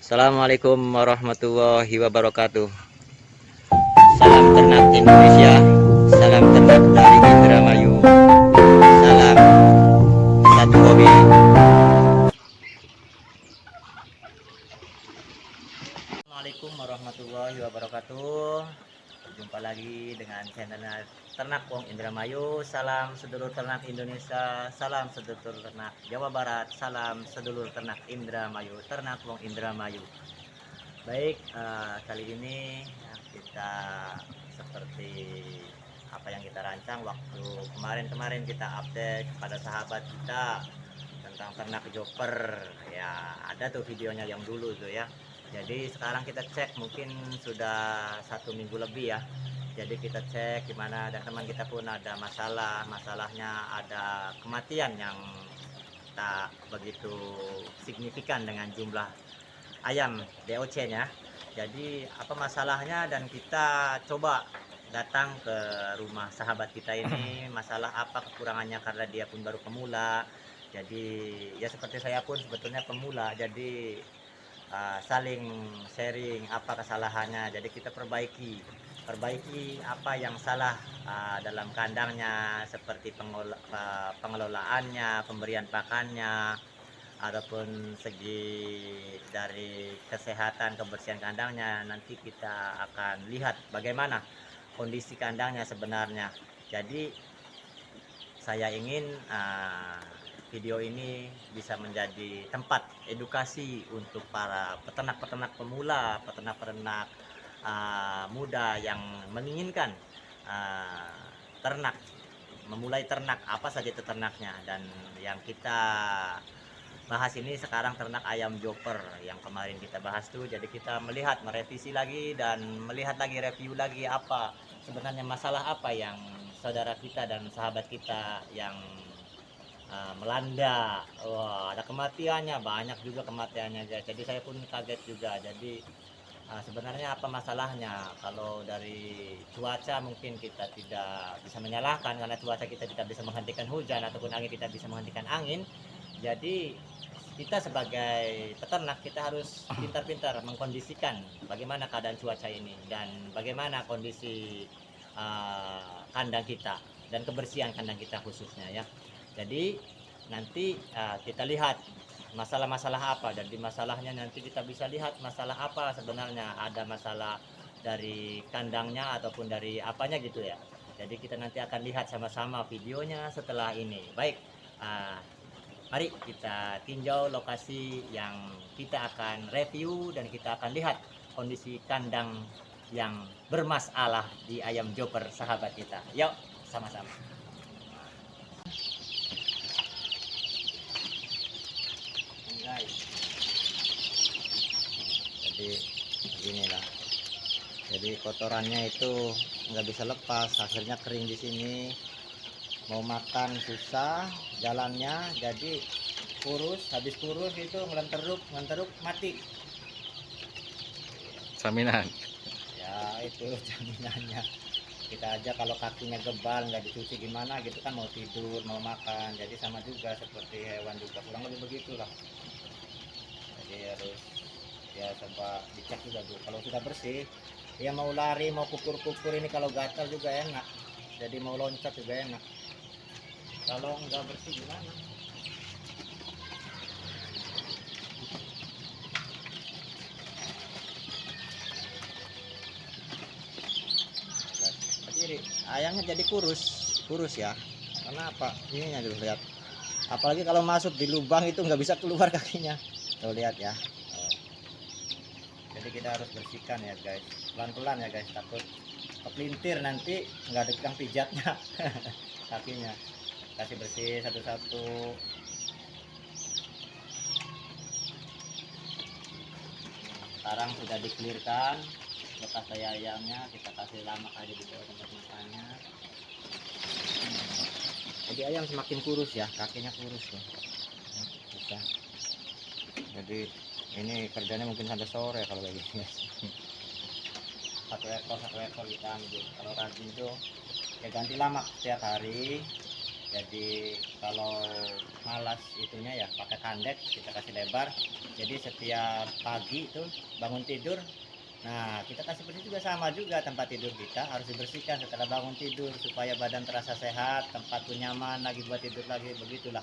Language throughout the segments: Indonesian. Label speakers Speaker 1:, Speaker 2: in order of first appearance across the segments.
Speaker 1: Assalamualaikum warahmatullahi wabarakatuh. Salam ternak Indonesia, salam ternak dari Indramayu, salam satu hobi. Assalamualaikum warahmatullahi wabarakatuh. Jumpa lagi dengan channel Ternak Wong Indramayu. Salam sedulur ternak Indonesia, salam sedulur ternak Jawa Barat, salam sedulur ternak Indramayu, Ternak Wong Indramayu. Baik, kali ini kita seperti apa yang kita rancang waktu kemarin kita update kepada sahabat kita tentang ternak joper. Ya, ada tuh videonya yang dulu tuh ya. Jadi sekarang kita cek, mungkin sudah 1 minggu lebih ya. Jadi kita cek gimana, ada teman kita pun ada masalahnya ada kematian yang tak begitu signifikan dengan jumlah ayam DOC-nya. Jadi apa masalahnya, dan kita coba datang ke rumah sahabat kita ini, masalah apa kekurangannya karena dia pun baru pemula. Jadi ya seperti saya pun sebetulnya pemula, jadi saling sharing apa kesalahannya, jadi kita perbaiki apa yang salah dalam kandangnya, seperti pengelolaannya, pemberian pakannya, ataupun segi dari kesehatan kebersihan kandangnya. Nanti kita akan lihat bagaimana kondisi kandangnya sebenarnya. Jadi saya ingin video ini bisa menjadi tempat edukasi untuk para peternak-peternak pemula, peternak-peternak muda yang menginginkan ternak, memulai ternak, apa saja itu ternaknya. Dan yang kita bahas ini sekarang ternak ayam joper yang kemarin kita bahas tuh. Jadi kita melihat, merevisi lagi dan melihat lagi, review lagi apa sebenarnya masalah apa yang saudara kita dan sahabat kita yang melanda. Wah, ada kematiannya, banyak juga kematiannya. Jadi saya pun kaget juga. Jadi sebenarnya apa masalahnya? Kalau dari cuaca mungkin kita tidak bisa menyalahkan, karena cuaca kita tidak bisa menghentikan hujan, ataupun angin tidak bisa menghentikan angin. Jadi kita sebagai peternak kita harus pintar-pintar mengkondisikan bagaimana keadaan cuaca ini dan bagaimana kondisi kandang kita dan kebersihan kandang kita khususnya ya. Jadi nanti kita lihat masalah-masalah apa, dan di masalahnya nanti kita bisa lihat masalah apa sebenarnya, ada masalah dari kandangnya ataupun dari apanya gitu ya. Jadi kita nanti akan lihat sama-sama videonya setelah ini. Baik, mari kita tinjau lokasi yang kita akan review dan kita akan lihat kondisi kandang yang bermasalah di ayam joper sahabat kita. Yuk sama-sama. Guys, jadi beginilah. Jadi kotorannya itu nggak bisa lepas, akhirnya kering di sini. Mau makan susah jalannya, jadi kurus. Habis kurus itu ngelenteruk mati.
Speaker 2: Saminan.
Speaker 1: Ya itu jaminannya. Kita aja kalau kakinya gebal nggak dicuci gimana gitu kan, mau tidur mau makan. Jadi sama juga seperti hewan juga, kurang lebih begitulah. Jadi harus ya coba dicek juga dulu. Kalau sudah bersih ya mau lari mau kukur-kukur ini, kalau gatal juga enak, jadi mau loncat juga enak. Kalau nggak bersih gimana? Jadi ayamnya jadi kurus ya. Karena apa? Ininya dulu lihat. Apalagi kalau masuk di lubang itu nggak bisa keluar kakinya. Tuh lihat ya. Oh. Jadi kita harus bersihkan ya guys. Pelan-pelan ya guys, takut kepelintir nanti nggak ada tukang pijatnya kakinya. Kasih bersih satu-satu. Sekarang sudah dikelirkan bekas ayamnya, kita kasih lama aja di bawah tempat makannya. Jadi ayam semakin kurus ya, kakinya kurus tuh. Bisa. Jadi ini kerjanya mungkin sampai sore kalau kayak gini guys. Satu ekor kita ambil. Kalau rajin tuh ya ganti lama setiap hari. Jadi kalau malas itunya ya pakai kandek kita kasih lebar. Jadi setiap pagi itu bangun tidur, nah kita kasih bersih juga, sama juga tempat tidur kita harus dibersihkan setelah bangun tidur supaya badan terasa sehat, tempat pun nyaman lagi buat tidur lagi, begitulah.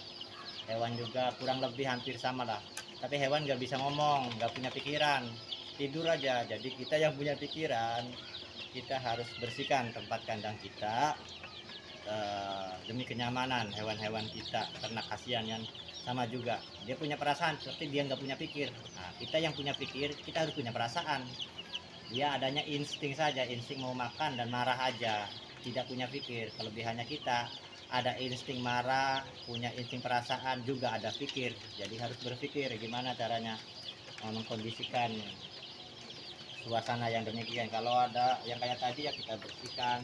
Speaker 1: Hewan juga kurang lebih hampir sama lah, tapi hewan nggak bisa ngomong, nggak punya pikiran, tidur aja. Jadi kita yang punya pikiran, kita harus bersihkan tempat kandang kita, demi kenyamanan hewan-hewan kita. Karena kasihan kan, sama juga dia punya perasaan tapi dia nggak punya pikir. Nah, kita yang punya pikir, kita harus punya perasaan. Dia adanya insting saja, insting mau makan dan marah aja, tidak punya pikir. Kelebihannya kita ada insting marah, punya insting perasaan, juga ada pikir. Jadi harus berpikir gimana caranya mengkondisikan suasana yang demikian. Kalau ada yang kayak tadi ya kita bersihkan.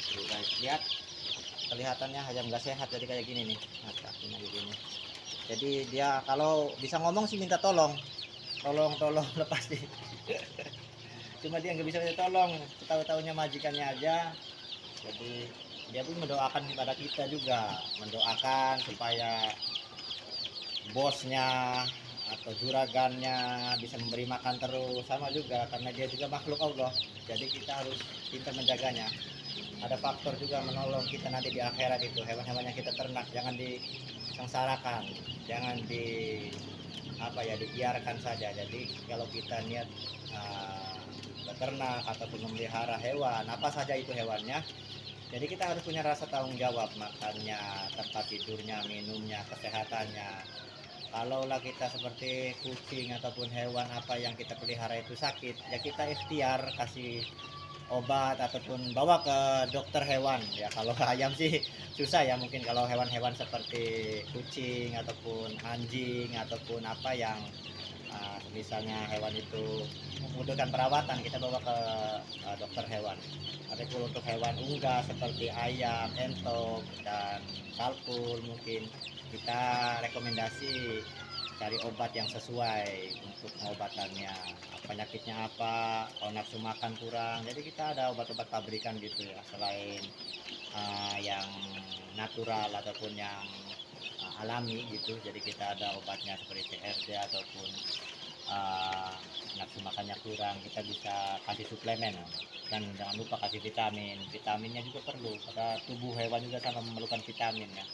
Speaker 1: Tuh guys, lihat kelihatannya ayam nggak sehat jadi kayak gini nih. Nah, kakinya begini. Jadi dia kalau bisa ngomong sih minta tolong, tolong lepas sih. Cuma dia nggak bisa minta tolong, tahu-tahunya majikannya aja. Jadi dia pun mendoakan kepada kita juga, mendoakan supaya bosnya atau juragannya bisa memberi makan terus, sama juga karena dia juga makhluk Allah. Jadi kita harus pintar menjaganya. Ada faktor juga menolong kita nanti di akhirat itu, hewan-hewan yang kita ternak jangan disengsarakan, jangan di apa ya, dibiarkan saja. Jadi kalau kita niat beternak ataupun memelihara hewan apa saja itu hewannya, jadi kita harus punya rasa tanggung jawab, makannya, tempat tidurnya, minumnya, kesehatannya. Kalaulah kita seperti kucing ataupun hewan apa yang kita pelihara itu sakit, ya kita ikhtiar kasih obat ataupun bawa ke dokter hewan ya. Kalau ayam sih susah ya, mungkin kalau hewan-hewan seperti kucing ataupun anjing ataupun apa yang misalnya hewan itu membutuhkan perawatan, kita bawa ke dokter hewan. Tapi kalau untuk hewan unggas seperti ayam, entok, dan kalkun, mungkin kita rekomendasi cari obat yang sesuai untuk pengobatannya. Penyakitnya apa, kalau nafsu makan kurang, jadi kita ada obat-obat pabrikan gitu ya, selain yang natural ataupun yang alami gitu. Jadi kita ada obatnya seperti TRD ataupun nafsu makannya kurang, kita bisa kasih suplemen. Dan jangan lupa kasih vitamin, vitaminnya juga perlu pada tubuh hewan juga, sama memerlukan vitamin ya.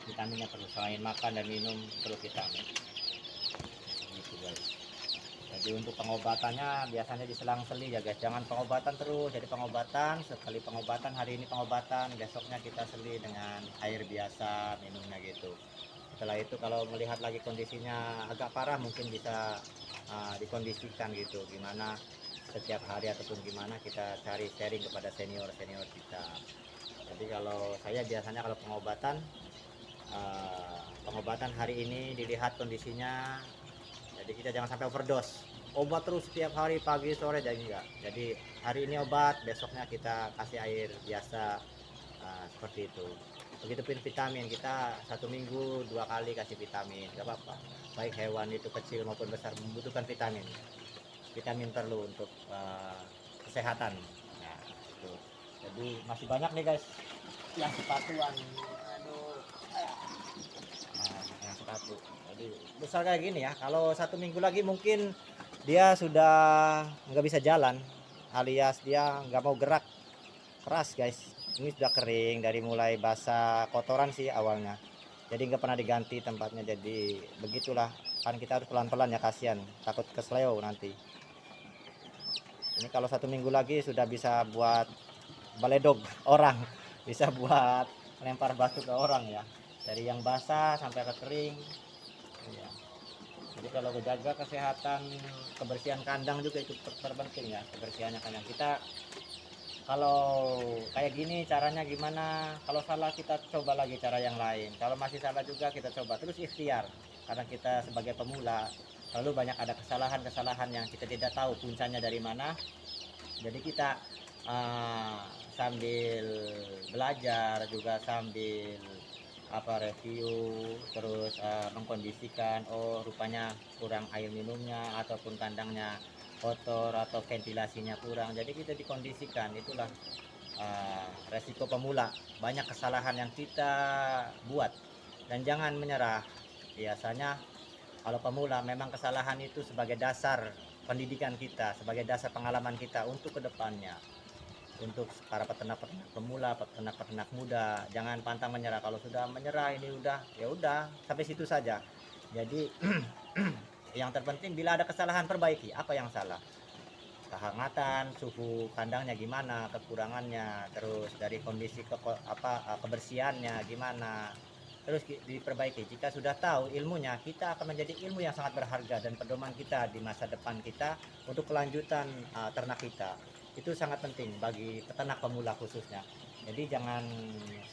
Speaker 1: Vitaminnya perlu, selain makan dan minum perlu vitamin gitu guys. Jadi untuk pengobatannya biasanya diselang-seli ya guys, jangan pengobatan terus. Jadi pengobatan, sekali pengobatan, hari ini pengobatan, besoknya kita seli dengan air biasa minumnya gitu. Setelah itu kalau melihat lagi kondisinya agak parah, mungkin bisa dikondisikan gitu, gimana setiap hari ataupun gimana, kita cari sharing kepada senior-senior kita. Jadi kalau saya biasanya kalau pengobatan hari ini dilihat kondisinya, jadi kita jangan sampai overdose obat terus setiap hari pagi sore, jadi enggak. Jadi hari ini obat, besoknya kita kasih air biasa, seperti itu. Begitupun vitamin, kita 1 minggu 2 kali kasih vitamin, gak apa-apa. Baik hewan itu kecil maupun besar membutuhkan vitamin. Vitamin perlu untuk kesehatan. Nah, itu. Jadi masih banyak nih guys yang sepatuan. Aduh. Nah, yang sepatu. Jadi besar kayak gini ya. Kalau 1 minggu lagi mungkin dia sudah nggak bisa jalan, alias dia nggak mau gerak, keras guys. Ini sudah kering dari mulai basah kotoran sih awalnya, jadi nggak pernah diganti tempatnya. Jadi begitulah, kan kita harus pelan-pelan ya, kasihan, takut kesleo nanti. Ini kalau 1 minggu lagi sudah bisa buat baledog orang, bisa buat lempar batu ke orang ya, dari yang basah sampai ke kering ya. Jadi kalau menjaga kesehatan, kebersihan kandang juga itu terpenting ya, kebersihannya kandang kita. Kalau kayak gini caranya gimana, kalau salah kita coba lagi cara yang lain, kalau masih salah juga kita coba terus ikhtiar. Karena kita sebagai pemula lalu banyak ada kesalahan-kesalahan yang kita tidak tahu puncanya dari mana. Jadi kita sambil belajar juga, sambil review terus, mengkondisikan, oh rupanya kurang air minumnya ataupun kandangnya kotor atau ventilasinya kurang, jadi kita dikondisikan. Itulah resiko pemula, banyak kesalahan yang kita buat, dan jangan menyerah. Biasanya kalau pemula memang kesalahan itu sebagai dasar pendidikan kita, sebagai dasar pengalaman kita untuk kedepannya. Untuk para peternak-peternak pemula, peternak-peternak muda, jangan pantang menyerah. Kalau sudah menyerah ini udah, ya udah sampai situ saja. Jadi yang terpenting bila ada kesalahan perbaiki. Apa yang salah? Kehangatan, suhu kandangnya gimana, kekurangannya, terus dari kondisi kebersihannya gimana, terus diperbaiki. Jika sudah tahu ilmunya, kita akan menjadi ilmu yang sangat berharga dan pedoman kita di masa depan kita untuk kelanjutan ternak kita. Itu sangat penting bagi peternak pemula khususnya. Jadi jangan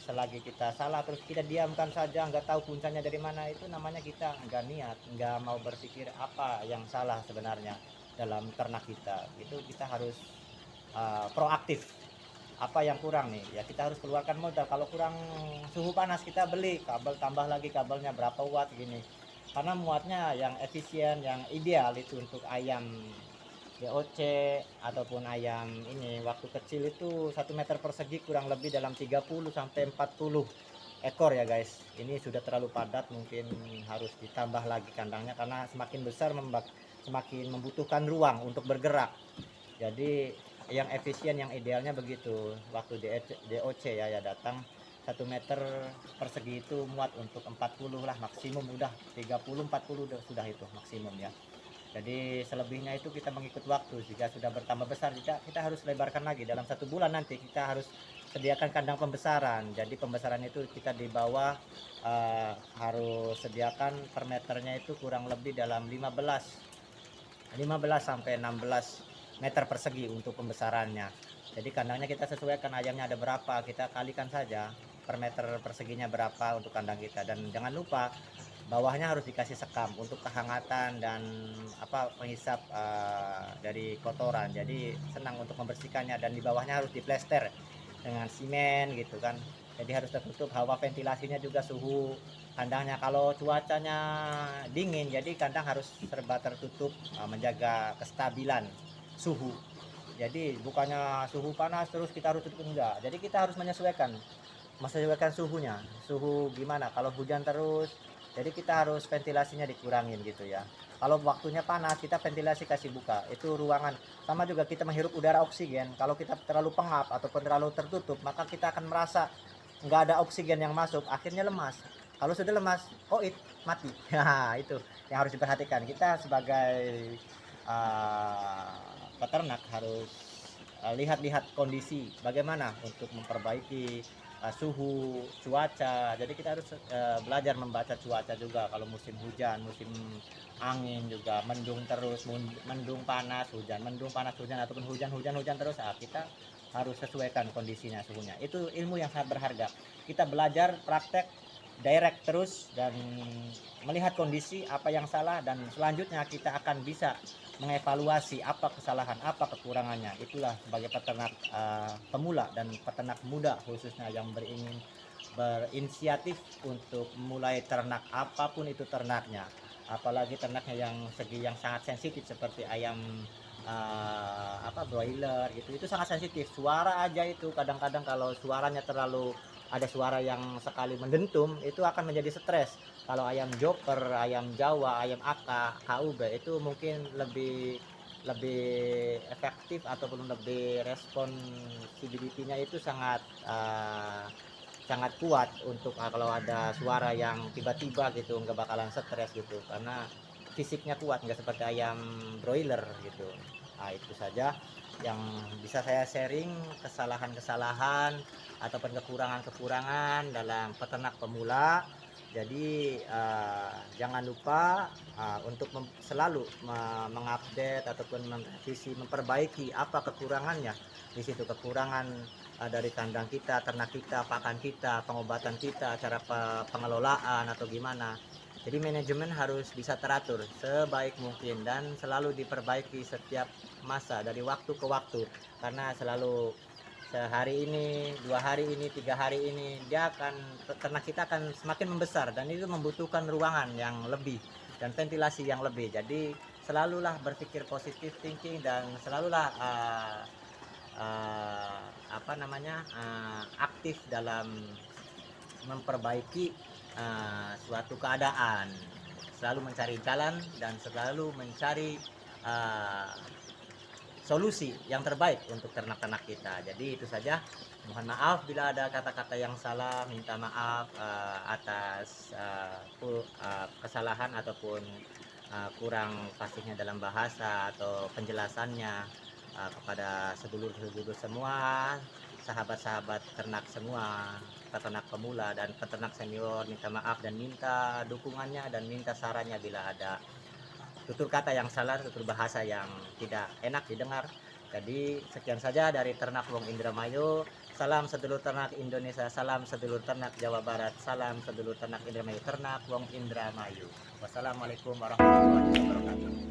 Speaker 1: selagi kita salah terus kita diamkan saja, nggak tahu puncanya dari mana, itu namanya kita nggak niat, nggak mau berpikir apa yang salah sebenarnya dalam ternak kita. Itu kita harus proaktif. Apa yang kurang nih ya, kita harus keluarkan modal. Kalau kurang suhu panas, kita beli kabel, tambah lagi kabelnya berapa watt gini, karena muatnya yang efisien, yang ideal itu untuk ayam DOC ataupun ayam ini waktu kecil itu 1 meter persegi kurang lebih dalam 30 sampai 40 ekor ya guys. Ini sudah terlalu padat, mungkin harus ditambah lagi kandangnya karena semakin besar semakin membutuhkan ruang untuk bergerak. Jadi yang efisien, yang idealnya begitu. Waktu DOC ya datang 1 meter persegi itu muat untuk 40 lah maksimum, udah 30-40 sudah itu maksimum ya. Jadi selebihnya itu kita mengikut waktu. Jika sudah bertambah besar, kita harus lebarkan lagi. Dalam 1 bulan nanti kita harus sediakan kandang pembesaran. Jadi pembesaran itu kita di bawah harus sediakan per meternya itu kurang lebih dalam 15 sampai 16 meter persegi untuk pembesarannya. Jadi kandangnya kita sesuaikan, ayamnya ada berapa, kita kalikan saja per meter perseginya berapa untuk kandang kita. Dan jangan lupa bawahnya harus dikasih sekam untuk kehangatan dan penghisap dari kotoran. Jadi senang untuk membersihkannya, dan di bawahnya harus diplester dengan simen gitu kan. Jadi harus tertutup, hawa ventilasinya juga, suhu kandangnya. Kalau cuacanya dingin, jadi kandang harus serba tertutup, menjaga kestabilan suhu. Jadi bukannya suhu panas terus kita harus tutup, enggak. Jadi kita harus menyesuaikan suhunya. Suhu gimana kalau hujan terus, jadi kita harus ventilasinya dikurangin gitu ya. Kalau waktunya panas, kita ventilasi kasih buka, itu ruangan. Sama juga kita menghirup udara oksigen. Kalau kita terlalu pengap ataupun terlalu tertutup, maka kita akan merasa nggak ada oksigen yang masuk, akhirnya lemas. Kalau sudah lemas, mati. Nah, itu yang harus diperhatikan. Kita sebagai peternak harus lihat-lihat kondisi bagaimana untuk memperbaiki suhu, cuaca. Jadi kita harus belajar membaca cuaca juga. Kalau musim hujan, musim angin juga, mendung terus, mendung panas, hujan, mendung panas, hujan, ataupun hujan terus, kita harus sesuaikan kondisinya, suhunya. Itu ilmu yang sangat berharga. Kita belajar praktek direct terus dan melihat kondisi apa yang salah, dan selanjutnya kita akan bisa mengevaluasi apa kesalahan, apa kekurangannya. Itulah sebagai peternak pemula dan peternak muda khususnya yang berinisiatif untuk mulai ternak apapun itu ternaknya, apalagi ternaknya yang sangat sensitif seperti ayam broiler gitu. Itu sangat sensitif, suara aja itu kadang-kadang kalau suaranya terlalu ada suara yang sekali mendentum, itu akan menjadi stres. Kalau ayam joker, ayam Jawa, ayam AK, KUB itu mungkin lebih efektif ataupun lebih responsibility-nya itu sangat kuat untuk kalau ada suara yang tiba-tiba gitu, nggak bakalan stres gitu, karena fisiknya kuat, nggak seperti ayam broiler gitu. Nah, itu saja yang bisa saya sharing, kesalahan-kesalahan ataupun kekurangan-kekurangan dalam peternak pemula. Jadi jangan lupa untuk selalu mengupdate ataupun merevisi, memperbaiki apa kekurangannya. Di situ kekurangan dari kandang kita, ternak kita, pakan kita, pengobatan kita, cara pengelolaan atau gimana. Jadi manajemen harus bisa teratur sebaik mungkin dan selalu diperbaiki setiap masa dari waktu ke waktu, karena selalu sehari ini, 2 hari ini, 3 hari ini ternak kita akan semakin membesar, dan itu membutuhkan ruangan yang lebih dan ventilasi yang lebih. Jadi selalulah berpikir positif thinking dan selalulah aktif dalam memperbaiki suatu keadaan, selalu mencari jalan dan selalu mencari uh, solusi yang terbaik untuk ternak-ternak kita. Jadi itu saja. Mohon maaf bila ada kata-kata yang salah, minta maaf atas kesalahan ataupun kurang fasihnya dalam bahasa atau penjelasannya kepada sedulur-sedulur semua, sahabat-sahabat ternak semua, peternak pemula dan peternak senior, minta maaf dan minta dukungannya dan minta sarannya bila ada tutur kata yang salah, tutur bahasa yang tidak enak didengar. Jadi sekian saja dari Ternak Wong Indramayu. Salam sedulur ternak Indonesia, salam sedulur ternak Jawa Barat, salam sedulur ternak Indramayu, Ternak Wong Indramayu. Wassalamualaikum warahmatullahi wabarakatuh.